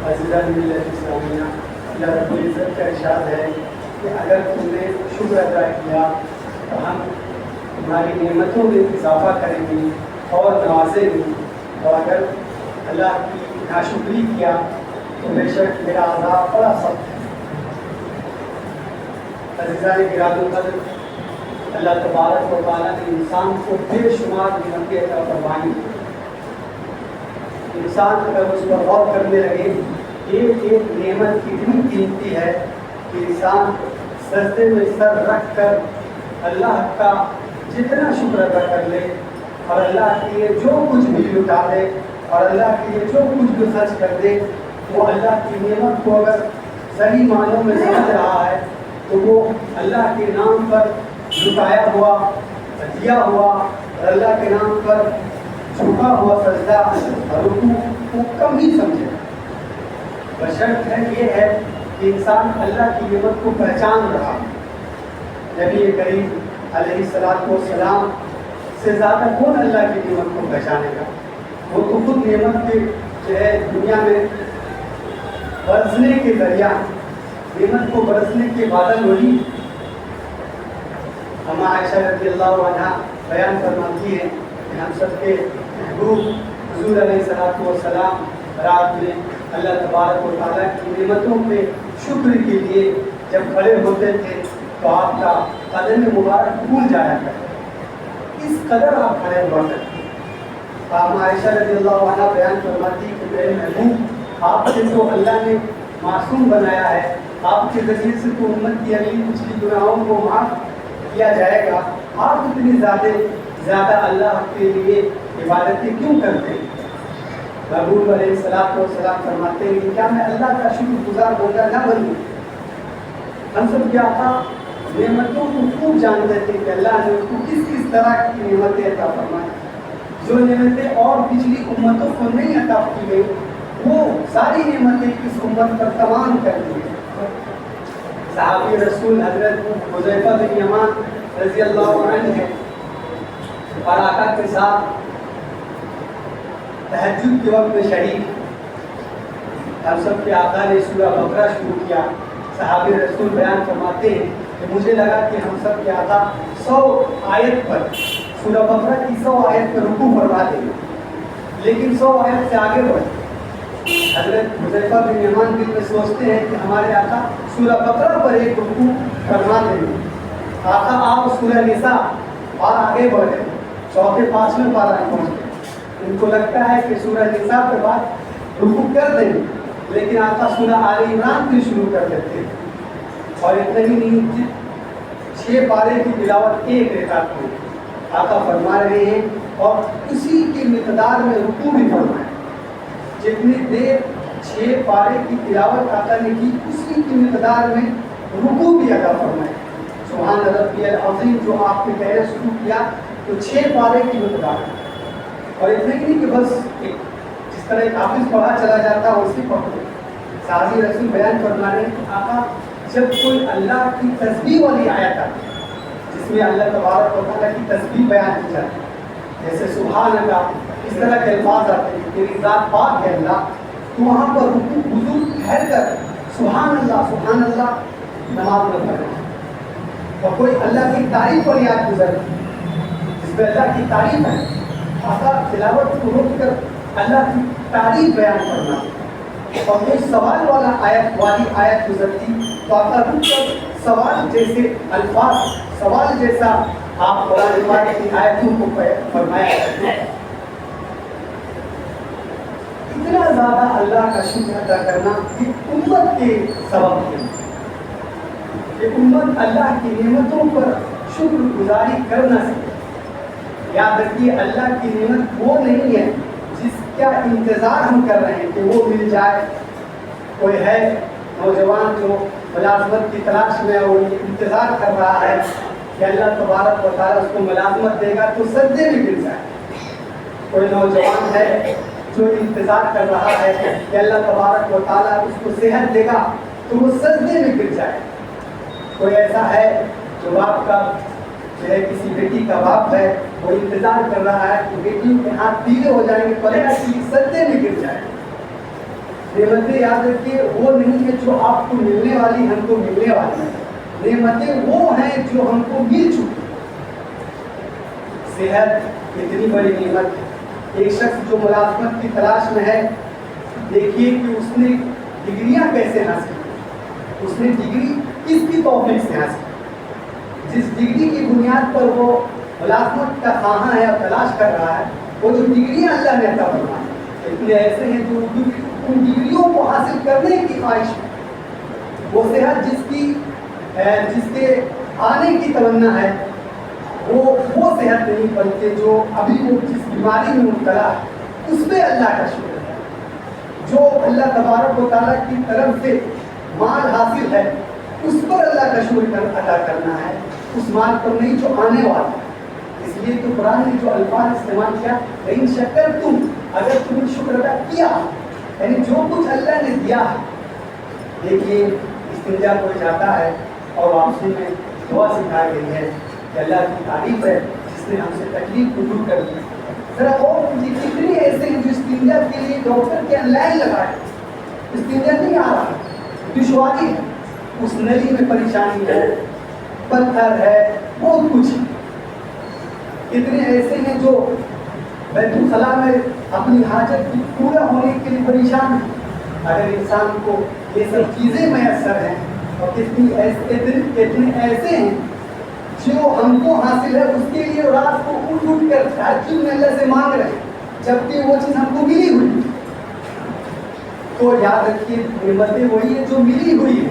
عزیزان ملت اسلامیہ، اللہ رب العزت کا ارشاد ہے کہ اگر تم نے شکر ادا کیا تو ہم تمہاری نعمتوں میں اضافہ کریں گے اور نوازیں گے، اور اگر اللہ کی ناشکری کیا تو بے شک میرا عذاب بڑا سخت ہے۔ عزیزان گرامی القدر، اللہ تبارک و تعالیٰ نے انسان کو بے شمار نعمتیں عطا فرمائی۔ انسان اگر اس پر غور کرنے لگے، ایک ایک نعمت اتنی قیمتی ہے کہ انسان سجدے میں سر رکھ کر اللہ کا جتنا شکر ادا کر لے اور اللہ کے لیے جو کچھ بھی لٹا دے اور اللہ کے لیے جو کچھ بھی خرچ کر دے، وہ اللہ کی نعمت کو اگر صحیح معنوں میں سمجھ رہا ہے تو وہ اللہ کے نام پر لٹایا ہوا، دیا ہوا اور اللہ کے نام پر جھکا ہوا سجدہ اور رکوع کو کم ہی سمجھے۔ بشرط ہے یہ ہے کہ انسان اللہ کی نعمت کو پہچان رہا۔ نبی کریم علیہ السلام سے زیادہ کون اللہ کی نعمت کو پہچانے گا؟ وہ تو خود نعمت کے جو ہے دنیا میں برسنے کے ذریعہ، نعمت کو برسنے کے بادل وہی۔ اما عائشہ رضی اللہ عنہا بیان فرماتی ہے کہ ہم سب کے محبوب حضور علیہ السلام رات میں اللہ تبارک و تعالیٰ کی نعمتوں پہ شکر کے لیے جب کھڑے ہوتے تھے تو آپ کا قدم مبارک بھول جایا کرتا، اس قدر آپ کھڑے ہوا کرتے۔ اما عائشہ رضی اللہ عنہ بیان فرماتی کہ میرے محبوب، آپ سے تو اللہ نے معصوم بنایا ہے، آپ کے ذریعے سے تو امت کی اگلی پچھلی گناہوں کو معاف کیا جائے گا، آپ اتنی زیادہ اللہ کے لیے عبادتیں کیوں کرتے ہیں؟ محبوب علیہ السلام فرماتے ہیں کہ کیا میں اللہ کا شکر گزار بندہ نہ بنوں؟ ہم سب کیا تھا نعمتوں کو خوب جانتے تھے کہ اللہ نے اس کو کس کس طرح کی نعمتیں عطا فرمائیں، جو نعمتیں اور پچھلی امتوں کو نہیں عطا کی گئی وہ ساری نعمتیں اس امت پر تمام کر دی گئی۔ صحابی رسول حضرت حذیفہ بن یمان رضی اللہ عنہ ہے اور آقا کے ساتھ تہجد کے وقت میں شریک۔ ہم سب کے آقا نے سورہ بقرہ شروع کیا۔ صحابی رسول بیان فرماتے ہیں کہ مجھے لگا کہ ہم سب کے آقا 100 آیت پر، سورہ بقرہ کی 100 آیت پر رکوع فرما دیں گے، لیکن 100 آیت سے آگے بڑھے۔ حضرت حذیفہ بن یمان دل میں سوچتے ہیں کہ ہمارے آقا سورہ بقرہ پر ایک رکوع فرما دیں گے۔ آقا آپ سورہ نساء اور آگے بڑھے، چوتھے 5ویں پارہ میں پہنچ گئے۔ ان کو لگتا ہے کہ سورہ نساء کے بعد رکوع کر دیں گے، لیکن آقا سورہ آل عمران بھی شروع کر دیتے ہیں، اور اتنا ہی نہیں، 6 پارے کی تلاوت ایک رکعت میں آقا فرما رہے ہیں، اور اسی کی مقدار میں رکوع بھی فرمائے۔ جتنی دیر 6 پارے کی تلاوت آقا نے کی، اسی کی مقدار میں رکوع بھی ادا فرمائے۔ سبحان ربی العظیم جو آپ نے کہنا شروع کیا تو 6 پارے کی مقدار ہے، اور اتنا ہی نہیں کہ بس جس طرح ایک حافظ پڑھا چلا جاتا ہے اسی پڑھو۔ صحابی رسول بیان فرما رہے ہیں کہ آقا جب کوئی اللہ کی تسبیح والی آیت آتی ہے جس میں اللہ تبارک و تعالیٰ کی تسبیح بیان کی جاتی ہے، جیسے سبحان اللہ، اس طرح کے الفاظ آتے ہیں تیری ذات پاک ہے اللہ، تو وہاں پر رکوع حضور ٹھہر کر سبحان اللہ نماز میں پڑھیں۔ اور کوئی اللہ کی تعریف والی آیت گزرتی جس میں اللہ کی تعریف ہے، آقا تلاوت کو روک کر اللہ کی تعریف بیان کرنا، اور کوئی سوال والی آیت گزرتی تو آقا رک کر سوال جیسے الفاظ، سوال جیسا آپ قرآن پاک کی آیتوں کو فرمایا کرتے ہیں۔ اتنا زیادہ اللہ کا شکر ادا کرنا یہ امت کے سبب ہے کہ امت اللہ کی نعمتوں پر شکر گزاری کر نہ سکے۔ یاد رکھیے اللہ کی نعمت وہ نہیں ہے جس کا انتظار ہم کر رہے ہیں کہ وہ مل جائے۔ کوئی ہے نوجوان جو ملازمت کی تلاش میں وہ انتظار کر رہا ہے کہ اللہ تبارک و تعالیٰ اس کو ملازمت دے گا تو سجدے میں گر جائے۔ کوئی نوجوان ہے جو انتظار کر رہا ہے کہ اللہ تبارک و تعالیٰ اس کو صحت دے گا تو وہ سجدے میں گر جائے۔ کوئی ایسا ہے جو باپ کا جو ہے کسی بیٹی کا باپ ہے، وہ انتظار کر رہا ہے کہ بیٹی کے ہاتھ پیلے ہو جائیں گے، پڑے گا کہ سجدے میں گر جائے۔ نعمتیں یاد رکھیے وہ نہیں ہے جو آپ کو ملنے والی ہم کو ملنے والی ہیں، نعمتیں وہ ہیں جو ہم کو مل چکی۔ صحت اتنی بڑی نعمت ہے، ایک شخص جو ملازمت کی تلاش میں ہے، دیکھیے کہ اس نے ڈگریاں کیسے حاصل کی، اس نے ڈگری کس کی توفیق سے حاصل کی، جس ڈگری کی بنیاد پر وہ ملازمت کا خواہاں ہے اور تلاش کر رہا ہے، وہ جو ڈگریاں اللہ نے عطا فرمائی، اتنے ایسے ہیں جو ان ڈگریوں کو حاصل کرنے کی خواہش ہے، وہ صحت جس کے آنے کی تمنا ہے، وہ صحت نہیں، بلکہ جو ابھی وہ جس بیماری میں مبتلا ہے اس پہ اللہ کا شکر ہے۔ جو اللہ تبارک و تعالیٰ کی طرف سے مال حاصل ہے اس پر اللہ کا شکر ادا کرنا ہے، اس مال پر نہیں جو آنے والا ہے۔ اس لیے تو قرآن نے جو الفاظ استعمال کیا، ان شکر تم، اگر تم نے شکر ادا کیا، یعنی جو کچھ اللہ نے دیا ہے۔ دیکھیے استنجا کوئی جاتا ہے اور واپسی میں دعا سکھائی گئی ہے کہ اللہ کی تعریف ہے جس نے ہم سے تکلیف کو دور کر دی۔ ذرا اور کتنے ایسے ہیں جو استنجا کے لیے ڈاکٹر کے لائن لگائے، استنجا نہیں آ رہا، دشواری ہے، اس نلی میں پریشانی ہے، پتھر ہے، بہت کچھ۔ کتنے ایسے ہیں جو بیت الخلاء میں اپنی حاجت کی پورا ہونے کے لیے پریشان ہیں۔ اگر انسان کو یہ سب چیزیں میسر ہیں، اور کتنے ایسے ہیں جو ہم کو حاصل ہے اس کے لیے رات کو اٹھ کر تہجد میں اللہ سے مانگ رہے ہیں، جبکہ وہ چیز ہم کو ملی ہوئی۔ تو یاد رکھیے نعمتیں وہی ہے جو ملی ہوئی ہے،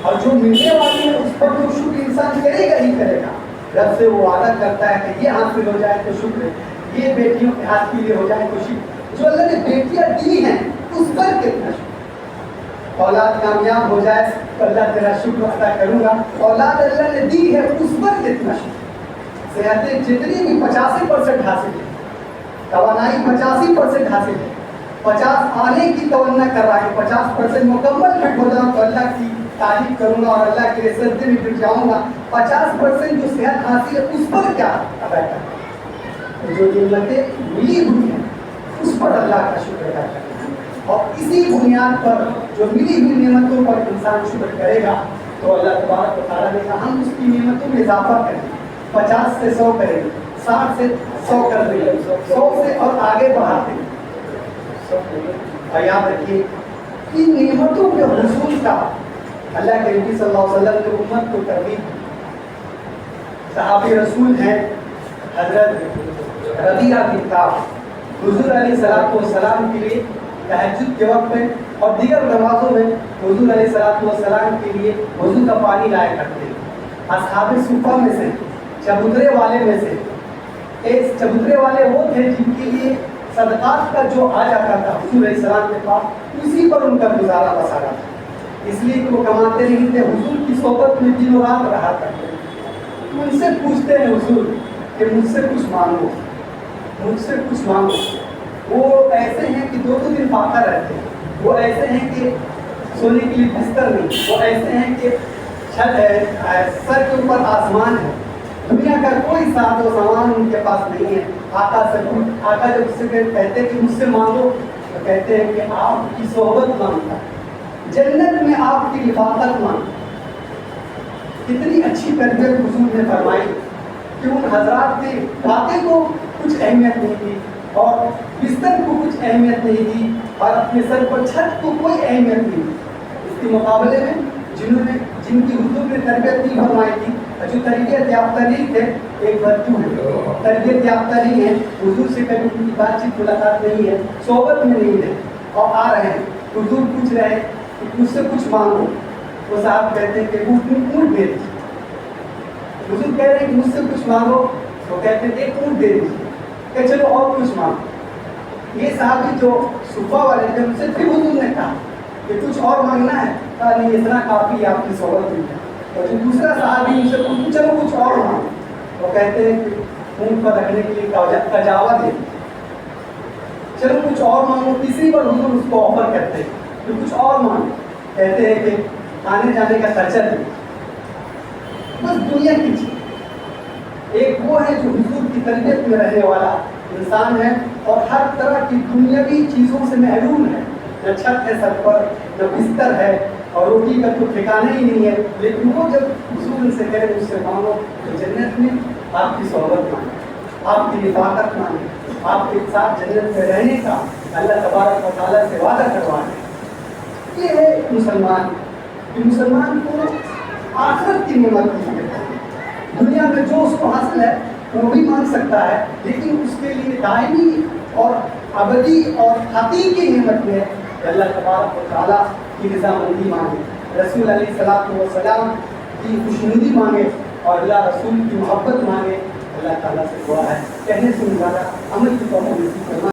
اور جو ملنے والی ہے اس پر تو شکر انسان کرے گا ہی کرے گا۔ رب سے وہ وعدہ کرتا ہے کہ یہ حاصل ہو جائے تو شکر ہے، یہ بیٹیوں کے ہاتھ کے لیے ہو جائے تو شکر، جو اللہ نے بیٹیاں دی ہیں اس پر کتنا شکر، اولاد کامیاب ہو جائے تو اللہ تیرا شکر ادا کروں گا، اولاد اللہ نے دی ہے اس پر کتنا شکر۔ صحتیں جتنی بھی 85% حاصل ہے، توانائی 85% حاصل ہے، 50 آنے کی تونا کر رہا ہے، 50% مکمل فٹ ہو جاؤں تو اللہ کی تعریف کروں گا اور اللہ کے سجدے میں گر جاؤں گا، 50% جو صحت حاصل ہے اس پر کیا ادا کرنا، جو نعمتیں ملی ہوئی ہیں اس پر اللہ کا شکر ادا کرنا، اور اسی بنیاد پر جو ملی ہوئی نعمتوں پر انسان شکر کرے گا تو اللہ تبارک و تعالیٰ نے کہا ہم اس کی نعمتوں میں اضافہ کریں گے، 50 سے 100 کریں گے، 60 سے 100 کر دیں گے، 100 سے اور آگے بڑھاتے ہیں۔ اور یاد رکھیے ان نعمتوں کے حصول کا اللہ کے نبی صلی اللہ علیہ وسلم نے امت کو ترغیب دی۔ صحابی رسول ہیں حضرت ربیعہ بن کعب، حضور علیہ السلام کے لیے تہجد کے وقت میں اور دیگر نمازوں میں حضور علیہ السلام کے لیے وضو کا پانی لایا کرتے ہیں۔ اصحاب صفہ میں سے، چبوترے والے میں سے، ایک چبوترے والے وہ تھے جن کے لیے صدقات کا جو آ جاتا تھا حضور علیہ السلام کے پاس، اسی پر ان کا گزارا بسارا تھا، اس لیے کہ وہ کماتے نہیں تھے، حضور کی صحبت میں دن و رات رہا کرتے۔ ان سے پوچھتے ہیں حضور کہ مجھ سے کچھ مانگو، مجھ سے کچھ مانگو۔ وہ ایسے ہیں کہ 2 دن پاکا رہتے ہیں، وہ ایسے ہیں کہ سونے کے لیے بستر نہیں، وہ ایسے ہیں کہ چھت ہے، سر کے اوپر آسمان ہے، دنیا کا کوئی ساز و سامان ان کے پاس نہیں ہے۔ آقا جب اس سے کہتے ہیں کہ مجھ سے مانگو تو کہتے ہیں کہ آپ کی صحبت مانگتا ہے، جنت میں آپ کی رفاقت مانگتا۔ کتنی اچھی تربیت حضور نے فرمائی کہ ان حضرات نے باتیں کو کچھ اہمیت نہیں دی اور بستر کو کچھ اہمیت نہیں دی اور اپنے سر پر چھت کو کوئی اہمیت نہیں دی۔ اس کے مقابلے میں جن کی حضور نے تربیت نہیں فرمائی تھی، جو تربیت یافتہ نہیں تھے، ایک بدو ہے، تربیت یافتہ نہیں ہے، حضور سے کبھی ان کی بات چیت ملاقات نہیں ہے، صحبت میں نہیں ہے، اور آ رہے ہیں حضور پوچھ رہے ہیں کہ مجھ سے کچھ مانگو، وہ صاحب کہتے ہیں کہ اونٹ دے دیجیے۔ حضور کہہ رہے ہیں کہ مجھ سے کچھ مانگو، وہ کہتے ہیں ایک اونٹ دے دیجیے، کہ چلو اور کچھ مانگو۔ یہ صحابی جو صفہ والے تھے ان سے پھر حضور نے کہا کہ کچھ اور مانگنا ہے، کہا نہیں اتنا کافی ہے آپ کی صحبت میں۔ اور جو دوسرا صحابی ان سے پوچھا چلو کچھ اور مانگو، وہ کہتے ہیں کہ اونٹ پر رکھنے کے لیے کجاوا دے، چلو کچھ اور مانگو۔ تیسری بار حضور اس کو آفر کرتے ہیں کہ کچھ اور مانگو، کہتے ہیں کہ آنے جانے کا خرچہ دے، بس دنیا کی چیز۔ ایک وہ ہے جو حضور کی تربیت میں رہنے والا انسان ہے اور ہر طرح کی دنیاوی چیزوں سے محروم ہے، نہ چھت ہے سر پر نہ بستر ہے اور روٹی کا تو ٹھکانا ہی نہیں ہے، لیکن وہ جب حضور سے کہے اس سے مانگو تو جنت میں آپ کی صحبت مانگے، آپ کی رفاقت مانگے، آپ کے ساتھ جنت میں رہنے کا اللہ تبارک و تعالیٰ سے وعدہ کروانے۔ یہ ہے مسلمان کہ مسلمان کو آخرت کی نعمت کی ہے، دنیا میں جو اس کو حاصل ہے وہ بھی مانگ سکتا ہے، لیکن اس کے لیے دائمی اور ابدی اور حقیقی نعمت میں اللہ تبارک و تعالیٰ کی رضامندی مانگے، رسول علیہ الصلوۃ والسلام کی خوشنودی مانگے اور اللہ رسول کی محبت مانگے۔ اللہ تعالیٰ سے دعا ہے کہنے سے زیادہ عمل کی توفیق نصیب فرمائے۔